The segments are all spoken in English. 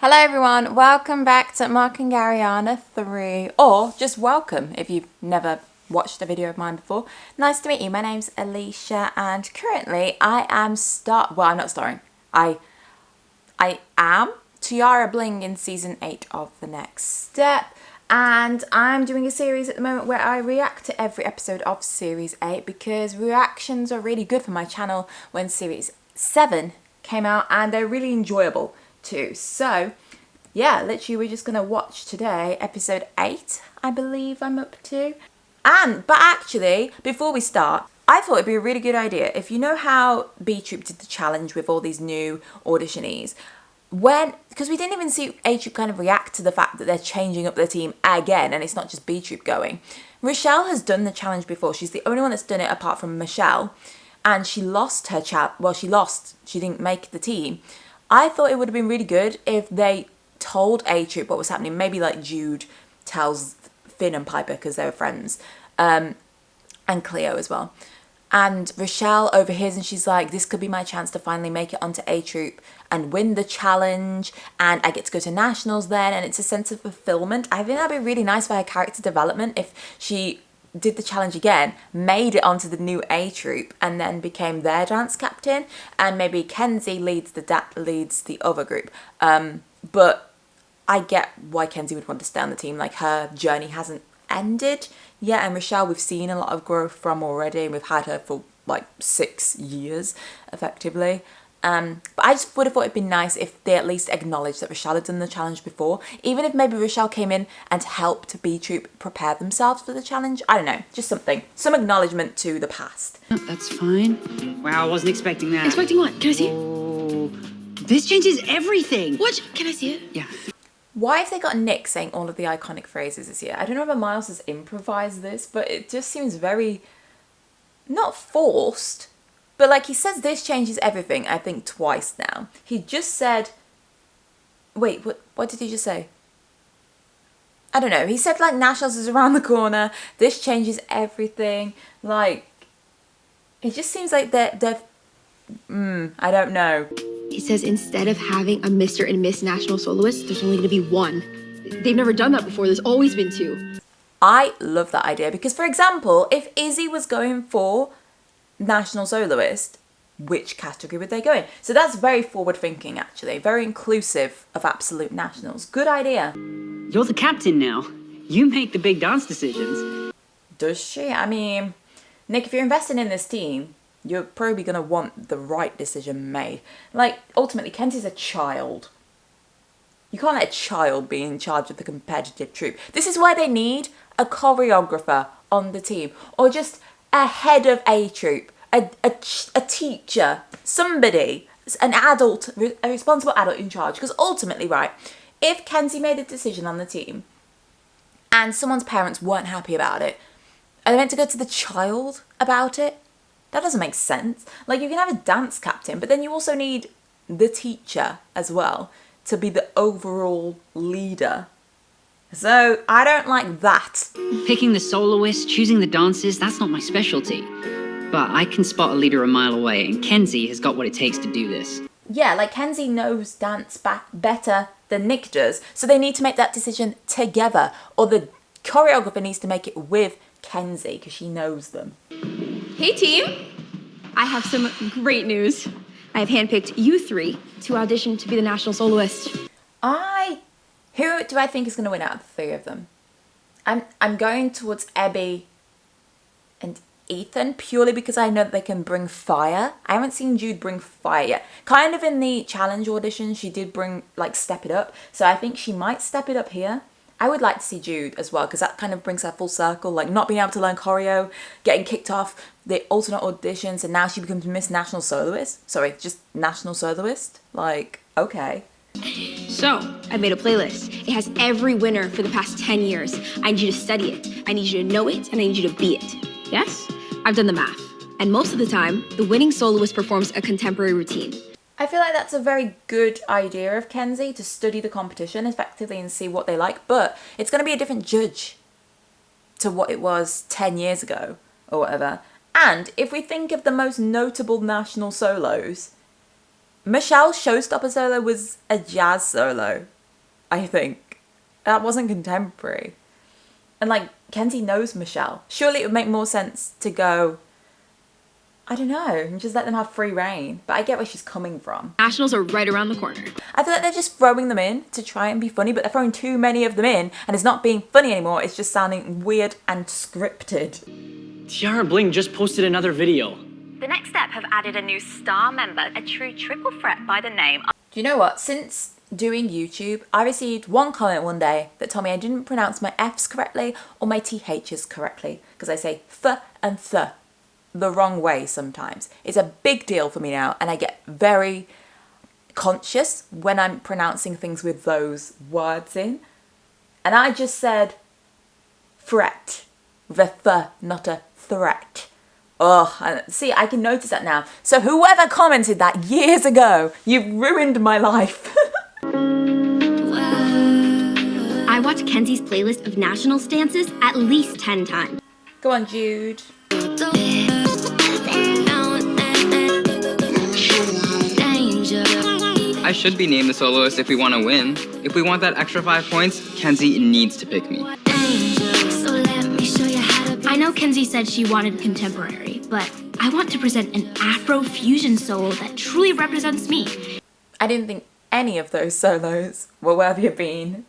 Hello everyone, welcome back to Mark and Garyana 3, or just welcome if you've never watched a video of mine before. Nice to meet you, my name's Alicia and currently I am I'm not starring, I am Tiara Bling in season 8 of The Next Step, and I'm doing a series at the moment where I react to every episode of series 8 because reactions are really good for my channel when series 7 came out and they're really enjoyable too. So yeah, literally we're just gonna watch today episode 8, I believe I'm up to. But actually, before we start, I thought it'd be a really good idea if you know how B Troop did the challenge with all these new auditionees, because we didn't even see A Troop kind of react to the fact that they're changing up their team again and it's not just B Troop going. Rochelle has done the challenge before. She's the only one that's done it apart from Michelle, and she lost her she didn't make the team. I thought it would have been really good if they told A Troop what was happening. Maybe like Jude tells Finn and Piper because they were friends, and Cleo as well. And Rochelle overhears and she's like, this could be my chance to finally make it onto A Troop and win the challenge, and I get to go to nationals then, and it's a sense of fulfillment. I think that'd be really nice for her character development if she did the challenge again, made it onto the new A Troop, and then became their dance captain, and maybe Kenzie leads the other group. But I get why Kenzie would want to stay on the team. Like, her journey hasn't ended yet, and Rochelle we've seen a lot of growth from already, and we've had her for like 6 years effectively. But I just would have thought it'd be nice if they at least acknowledged that Rochelle had done the challenge before, even if maybe Rochelle came in and helped B Troop prepare themselves for the challenge. I don't know, just some acknowledgement to the past. Oh, that's fine. Wow, I wasn't expecting that. Expecting what? Can I see it? Oh, this changes everything. What? Can I see it? Yeah. Why have they got Nick saying all of the iconic phrases this year? I don't know if Miles has improvised this, but it just seems very, not forced, but like he says this changes everything, I think twice now. He just said, wait, what did he just say? I don't know. He said like nationals is around the corner. This changes everything. Like, it just seems like they're I don't know. He says instead of having a Mr. and Miss National Soloist, there's only going to be one. They've never done that before. There's always been 2. I love that idea because, for example, if Izzy was going for National Soloist, which category would they go in? So that's very forward thinking, actually. Very inclusive of absolute nationals. Good idea. You're the captain now. You make the big dance decisions. Does she? I mean, Nick, if you're investing in this team, you're probably going to want the right decision made. Like, ultimately, Kenzie's a child. You can't let a child be in charge of the competitive troop. This is why they need a choreographer on the team, or just a head of A Troop, a teacher, somebody, an adult, a responsible adult in charge. Because ultimately, right, if Kenzie made a decision on the team and someone's parents weren't happy about it, are they meant to go to the child about it? That doesn't make sense. Like, you can have a dance captain, but then you also need the teacher as well to be the overall leader. So I don't like that. Picking the soloist, choosing the dances, that's not my specialty. But I can spot a leader a mile away, and Kenzie has got what it takes to do this. Yeah, like Kenzie knows dance better than Nick does, so they need to make that decision together, or the choreographer needs to make it with Kenzie because she knows them. Hey, team. I have some great news. I have handpicked you 3 to audition to be the National Soloist. Who do I think is going to win out of the 3 of them? I'm going towards Ebby and Ethan purely because I know that they can bring fire. I haven't seen Jude bring fire yet. Kind of in the challenge audition, she did bring, like, step it up. So I think she might step it up here. I would like to see Jude as well because that kind of brings her full circle. Like, not being able to learn choreo, getting kicked off the alternate auditions, and now she becomes Miss National Soloist. Sorry, just National Soloist. Like, okay. So, I made a playlist. It has every winner for the past 10 years. I need you to study it. I need you to know it, and I need you to be it. Yes? I've done the math. And most of the time, the winning soloist performs a contemporary routine. I feel like that's a very good idea of Kenzie, to study the competition effectively and see what they like, but it's going to be a different judge to what it was 10 years ago or whatever. And if we think of the most notable national solos, Michelle's showstopper solo was a jazz solo, I think. That wasn't contemporary. And like, Kenzie knows Michelle. Surely it would make more sense to go, I don't know, and just let them have free reign. But I get where she's coming from. Nationals are right around the corner. I feel like they're just throwing them in to try and be funny, but they're throwing too many of them in, and it's not being funny anymore. It's just sounding weird and scripted. Tiara Bling just posted another video. The next step have added a new star member, a true triple threat by the name. Do you know what? Since doing YouTube, I received one comment one day that told me I didn't pronounce my F's correctly or my TH's correctly, because I say th and th the wrong way sometimes. It's a big deal for me now, and I get very conscious when I'm pronouncing things with those words in. And I just said threat, the th, not a threat. Oh, see, I can notice that now. So whoever commented that years ago, you've ruined my life. I watched Kenzie's playlist of national dances at least 10 times. Go on, Jude. I should be named the soloist if we want to win. If we want that extra 5 points, Kenzie needs to pick me. I know Kenzie said she wanted contemporary, but I want to present an Afro-fusion solo that truly represents me. I didn't think any of those solos were worthy of being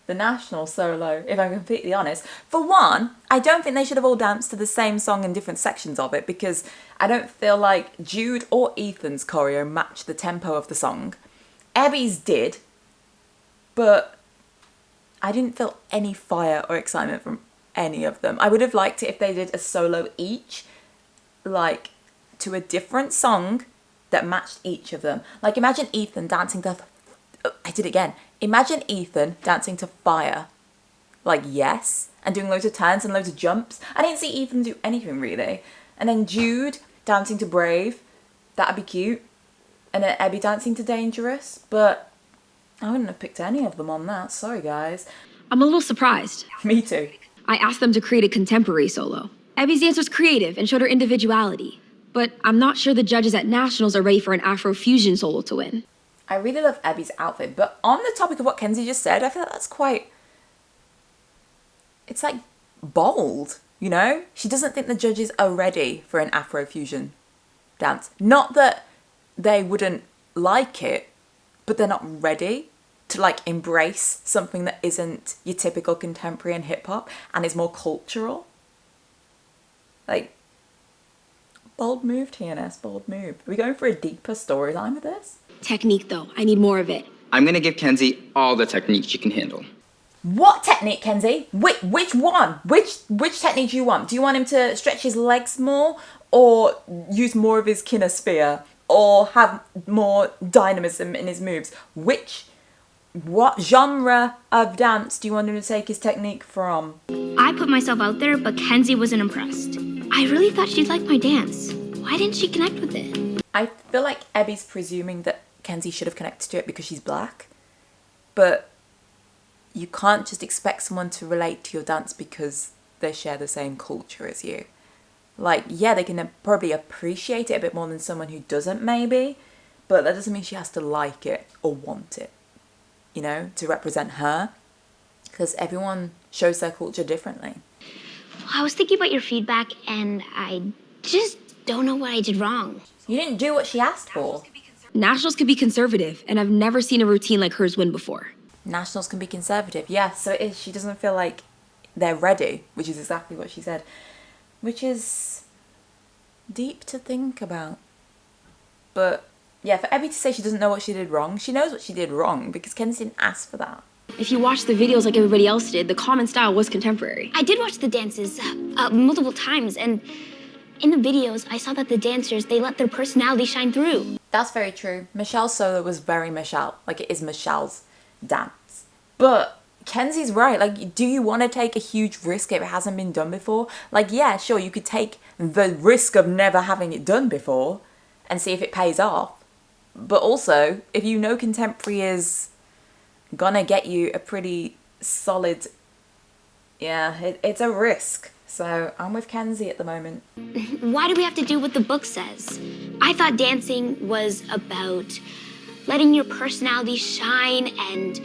the national solo, if I'm completely honest. For one, I don't think they should have all danced to the same song in different sections of it, because I don't feel like Jude or Ethan's choreo matched the tempo of the song. Ebby's did, but I didn't feel any fire or excitement from any of them. I would have liked it if they did a solo each, like to a different song that matched each of them. Like, imagine Ethan dancing to I did it again. Imagine Ethan dancing to Fire. Like, yes. And doing loads of turns and loads of jumps. I didn't see Ethan do anything, really. And then Jude dancing to Brave. That'd be cute. And then Ebby dancing to Dangerous. But I wouldn't have picked any of them on that. Sorry, guys. I'm a little surprised. Me too. I asked them to create a contemporary solo. Ebby's dance was creative and showed her individuality. But I'm not sure the judges at Nationals are ready for an Afro-fusion solo to win. I really love Ebby's outfit, but on the topic of what Kenzie just said, I feel like that's quite... It's like bold, you know? She doesn't think the judges are ready for an Afro-fusion dance. Not that they wouldn't like it, but they're not ready to like embrace something that isn't your typical contemporary and hip-hop and is more cultural. Like, bold move, TNS, bold move. Are we going for a deeper storyline with this? Technique, though. I need more of it. I'm gonna give Kenzie all the technique she can handle. What technique, Kenzie? Which one? Which technique do you want? Do you want him to stretch his legs more, or use more of his kinesphere, or have more dynamism in his moves? What genre of dance do you want him to take his technique from? I put myself out there, but Kenzie wasn't impressed. I really thought she'd like my dance. Why didn't she connect with it? I feel like Ebby's presuming that Kenzie should have connected to it because she's black. But you can't just expect someone to relate to your dance because they share the same culture as you. Like, yeah, they can probably appreciate it a bit more than someone who doesn't, maybe. But that doesn't mean she has to like it or want it, you know, to represent her. Because everyone shows their culture differently. I was thinking about your feedback, and I just don't know what I did wrong. You didn't do what she asked for. Nationals could be conservative, and I've never seen a routine like hers win before. Nationals can be conservative. Yeah, so it is. She doesn't feel like they're ready, which is exactly what she said. Which is deep to think about. But yeah, for Ebby to say she doesn't know what she did wrong, she knows what she did wrong because Kenzie didn't ask for that. If you watch the videos like everybody else did, the common style was contemporary. I did watch the dances multiple times, and in the videos, I saw that the dancers, they let their personality shine through. That's very true. Michelle's solo was very Michelle. Like, it is Michelle's dance. But Kenzie's right. Like, do you want to take a huge risk if it hasn't been done before? Like, yeah, sure, you could take the risk of never having it done before and see if it pays off. But also, if you know contemporary is gonna get you a pretty solid... Yeah, it's a risk. So I'm with Kenzie at the moment. Why do we have to do what the book says? I thought dancing was about letting your personality shine and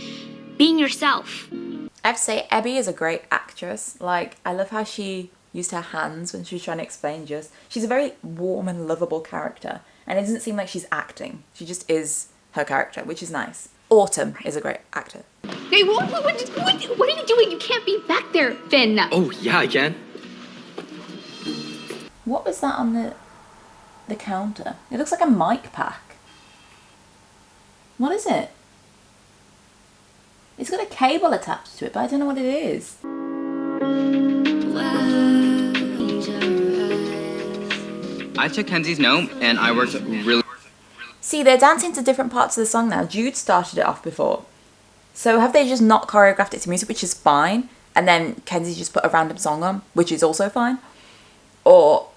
being yourself. I have to say, Ebby is a great actress. Like, I love how she used her hands when she was trying to explain just. She's a very warm and lovable character. And it doesn't seem like she's acting. She just is her character, which is nice. Autumn is a great actor. Hey, what are you doing? You can't be back there, Finn. Oh, yeah, I can. What was that on the counter? It looks like a mic pack. What is it? It's got a cable attached to it, but I don't know what it is. I took Kenzie's note and I worked really. See, they're dancing to different parts of the song now. Jude started it off before. So have they just not choreographed it to music, which is fine, and then Kenzie just put a random song on, which is also fine? Or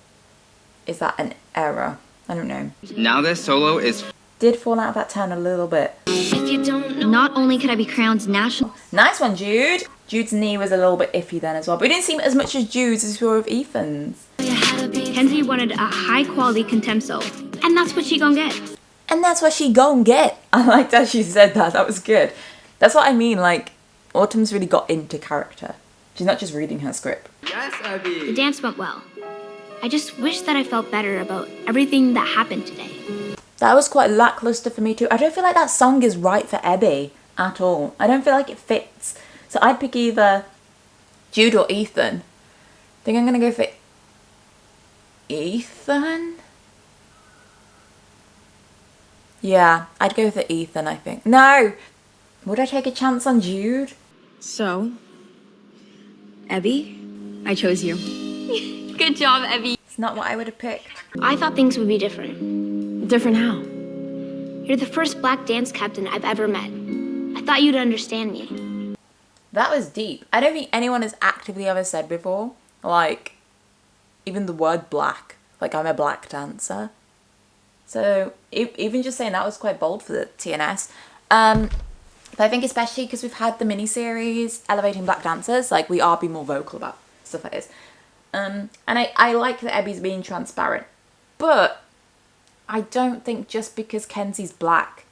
is that an error? I don't know. Now this solo is. Did fall out of that town a little bit. Not only could I be crowned national. Nice one, Jude. Jude's knee was a little bit iffy then as well, but we didn't seem as much as Jude's as we were with Ethan's. Kenzie wanted a high quality contempt solo, and that's what she gonna get. And that's what she gon' get. I liked how she said that. That was good. That's what I mean. Like, Autumn's really got into character. She's not just reading her script. Yes, Abby. The dance went well. I just wish that I felt better about everything that happened today. That was quite lackluster for me too. I don't feel like that song is right for Ebby at all. I don't feel like it fits. So I'd pick either Jude or Ethan. I think I'm going to go for Ethan. Yeah, I'd go for Ethan, I think. No! Would I take a chance on Jude? So, Ebby, I chose you. Good job, Ebby. It's not what I would have picked. I thought things would be different. Different how? You're the first black dance captain I've ever met. I thought you'd understand me. That was deep. I don't think anyone has actively ever said before, like, even the word black. Like, I'm a black dancer. So, even just saying that was quite bold for the TNS. But I think especially because we've had the miniseries Elevating Black Dancers, like, we are being more vocal about stuff like this. And I like that Ebby's being transparent. But I don't think just because Kenzie's black,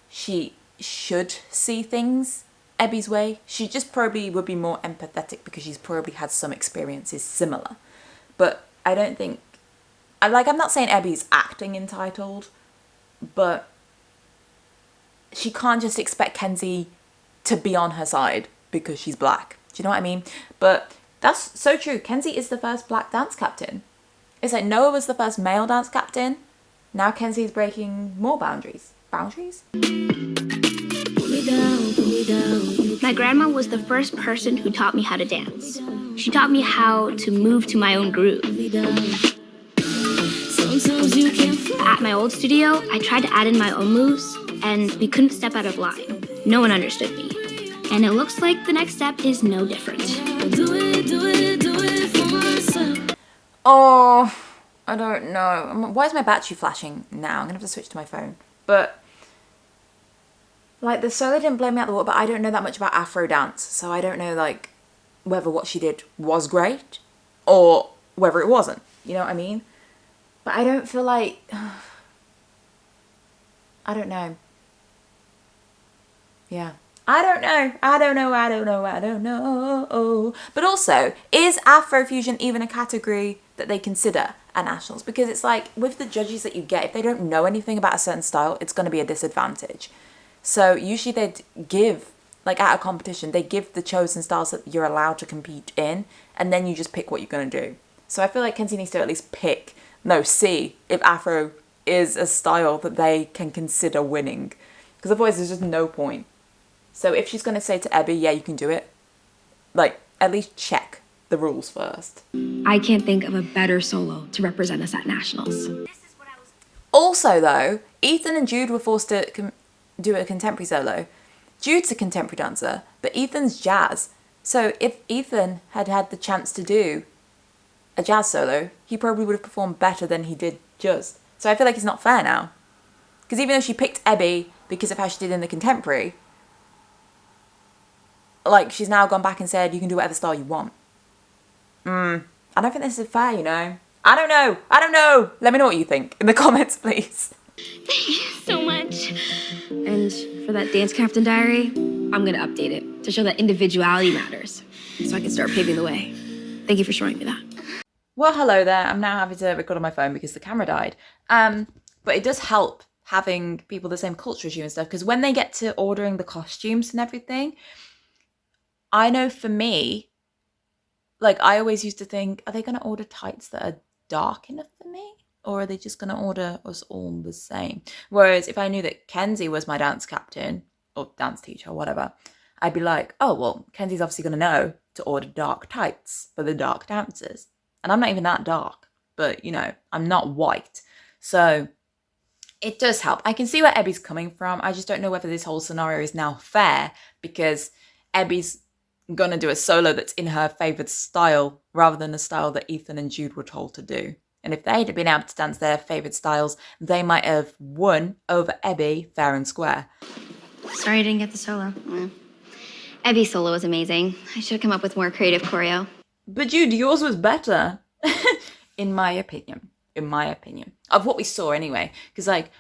she should see things Ebby's way. She just probably would be more empathetic because she's probably had some experiences similar. But I don't think... I'm not saying Ebby's acting entitled, but she can't just expect Kenzie to be on her side because she's black. Do you know what I mean? But that's so true. Kenzie is the first black dance captain. It's like Noah was the first male dance captain. Now Kenzie's breaking more boundaries. Boundaries? My grandma was the first person who taught me how to dance. She taught me how to move to my own groove. At my old studio, I tried to add in my own moves, and we couldn't step out of line. No one understood me. And it looks like the next step is no different. Oh, I don't know. Why is my battery flashing now? I'm going to have to switch to my phone. But, like, the solo didn't blow me out the water, but I don't know that much about Afro dance. So I don't know, like, whether what she did was great or whether it wasn't. You know what I mean? But I don't feel like... I don't know. Yeah. I don't know. But also, is Afro-fusion even a category that they consider at nationals? Because it's like, with the judges that you get, if they don't know anything about a certain style, it's going to be a disadvantage. So usually they'd give, like at a competition, they give the chosen styles that you're allowed to compete in, and then you just pick what you're going to do. So I feel like Kenzie needs to at least see if Afro is a style that they can consider winning. Because otherwise there's just no point. So if she's going to say to Ebby, yeah, you can do it, like, at least check the rules first. I can't think of a better solo to represent us at nationals. Also, though, Ethan and Jude were forced to do a contemporary solo. Jude's a contemporary dancer, but Ethan's jazz. So if Ethan had had the chance to do a jazz solo, he probably would have performed better than he did just. So I feel like it's not fair now. Because even though she picked Ebby because of how she did in the contemporary, like, she's now gone back and said, you can do whatever style you want. I don't think this is fair, you know. I don't know. Let me know what you think in the comments, please. Thank you so much. And for that dance captain diary, I'm gonna update it to show that individuality matters, so I can start paving the way. Thank you for showing me that. Well, hello there. I'm now having to record on my phone because the camera died. But it does help having people the same culture as you and stuff, because when they get to ordering the costumes and everything, I know for me, like, I always used to think, are they going to order tights that are dark enough for me? Or are they just going to order us all the same? Whereas if I knew that Kenzie was my dance captain or dance teacher or whatever, I'd be like, oh, well, Kenzie's obviously going to know to order dark tights for the dark dancers. And I'm not even that dark, but, you know, I'm not white. So it does help. I can see where Ebby's coming from. I just don't know whether this whole scenario is now fair, because Ebby's going to do a solo that's in her favourite style rather than the style that Ethan and Jude were told to do. And if they'd have been able to dance their favourite styles, they might have won over Ebby fair and square. Sorry I didn't get the solo. Ebby's solo was amazing. I should have come up with more creative choreo. But Jude, yours was better, in my opinion. Of what we saw anyway. Because, like,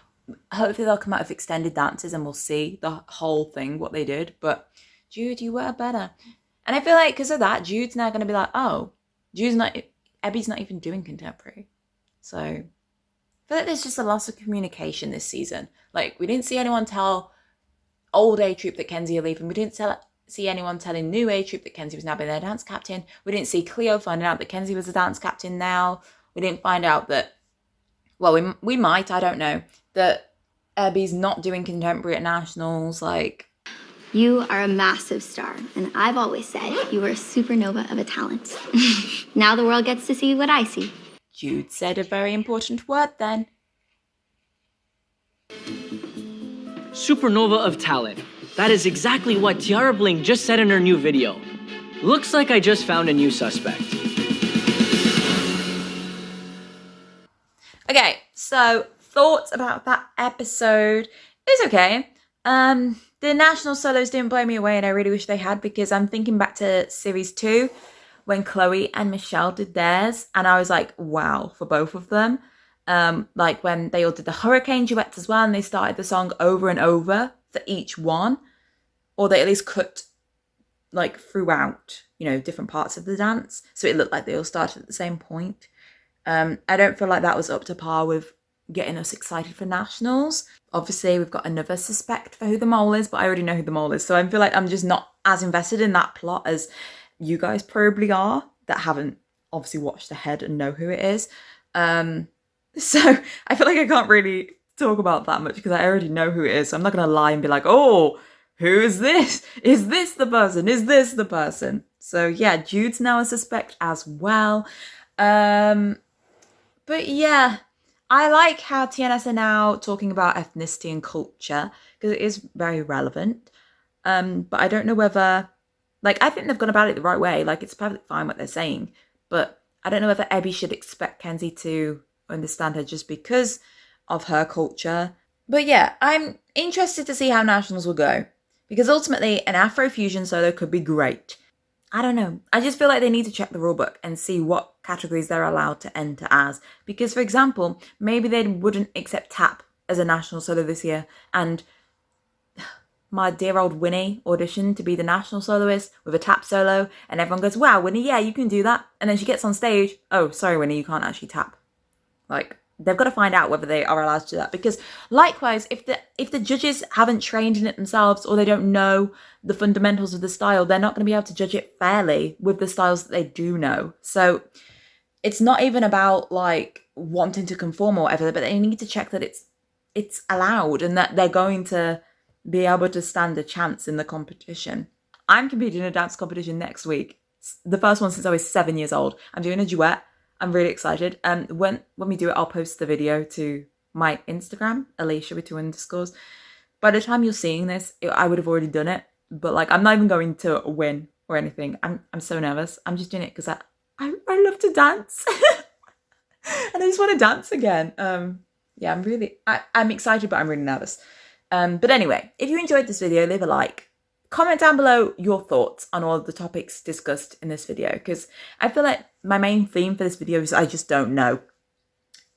hopefully they'll come out with extended dances and we'll see the whole thing, what they did. But Jude, you were better. And I feel like because of that, Jude's now going to be like, oh, Ebby's not even doing contemporary. So I feel like there's just a loss of communication this season. Like, we didn't see anyone tell old A Troop that Kenzie are leaving. We didn't see anyone telling new A Troop that Kenzie was now being their dance captain. We didn't see Cleo finding out that Kenzie was the dance captain now. We didn't find out that, well, we might, I don't know, that Ebby's not doing contemporary at nationals. Like, You are a massive star, and I've always said you were a supernova of a talent. Now the world gets to see what I see. Jude said a very important word then. Supernova of talent. That is exactly what Tiara Bling just said in her new video. Looks like I just found a new suspect. Okay, so thoughts about that episode. It was okay. The national solos didn't blow me away, and I really wish they had, because I'm thinking back to series 2 when Chloe and Michelle did theirs, and I was like, wow, for both of them. Like when they all did the hurricane duets as well, and they started the song over and over for each one, or they at least cut like throughout, you know, different parts of the dance, so it looked like they all started at the same point. I don't feel like that was up to par with getting us excited for nationals. Obviously, we've got another suspect for who the mole is, but I already know who the mole is, so I feel like I'm just not as invested in that plot as you guys probably are, that haven't obviously watched ahead and know who it is. So I feel like I can't really talk about that much because I already know who it is, so I'm not going to lie and be like, oh, who is this? Is this the person? Is this the person? So yeah, Jude's now a suspect as well. But yeah, I like how TNS are now talking about ethnicity and culture, because it is very relevant. But I don't know whether, like, I think they've gone about it the right way. Like, it's perfectly fine what they're saying. But I don't know whether Ebby should expect Kenzie to understand her just because of her culture. But yeah, I'm interested to see how nationals will go, because ultimately an Afro-fusion solo could be great. I don't know. I just feel like they need to check the rulebook and see what categories they're allowed to enter as. Because, for example, maybe they wouldn't accept tap as a national solo this year, and my dear old Winnie auditioned to be the national soloist with a tap solo, and everyone goes, wow, Winnie, yeah, you can do that. And then she gets on stage, oh, sorry, Winnie, you can't actually tap. Like, they've got to find out whether they are allowed to do that, because likewise, if the judges haven't trained in it themselves, or they don't know the fundamentals of the style, they're not going to be able to judge it fairly with the styles that they do know. So it's not even about like wanting to conform or whatever, but they need to check that it's allowed and that they're going to be able to stand a chance in the competition. I'm competing in a dance competition next week, the first one since I was 7 years old. I'm doing a duet. I'm really excited. When we do it, I'll post the video to my Instagram, Alicia with 2 underscores. By the time you're seeing this, I would have already done it. But like, I'm not even going to win or anything. I'm so nervous. I'm just doing it because I love to dance, and I just want to dance again. Yeah, I'm excited, but I'm really nervous. But anyway, if you enjoyed this video, leave a like. comment down below your thoughts on all of the topics discussed in this video, because I feel like my main theme for this video is I just don't know.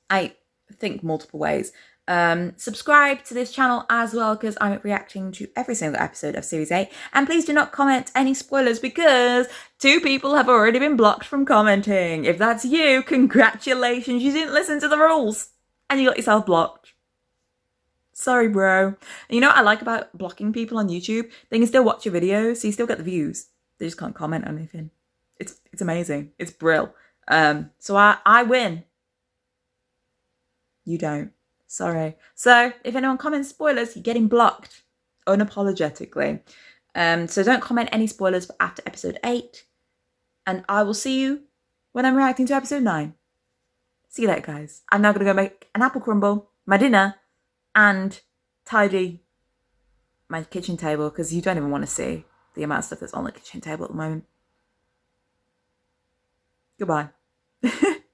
I think multiple ways. Subscribe to this channel as well, because I'm reacting to every single episode of Series 8. And please do not comment any spoilers, because 2 people have already been blocked from commenting. If that's you, congratulations, you didn't listen to the rules and you got yourself blocked. Sorry, bro. You know what I like about blocking people on YouTube? They can still watch your videos, so you still get the views. They just can't comment on anything. It's amazing. It's brill. So I win. You don't. Sorry. So if anyone comments spoilers, you're getting blocked unapologetically. So don't comment any spoilers for after episode 8. And I will see you when I'm reacting to episode 9. See you later, guys. I'm now going to go make an apple crumble, my dinner, and tidy my kitchen table, because you don't even want to see the amount of stuff that's on the kitchen table at the moment. Goodbye.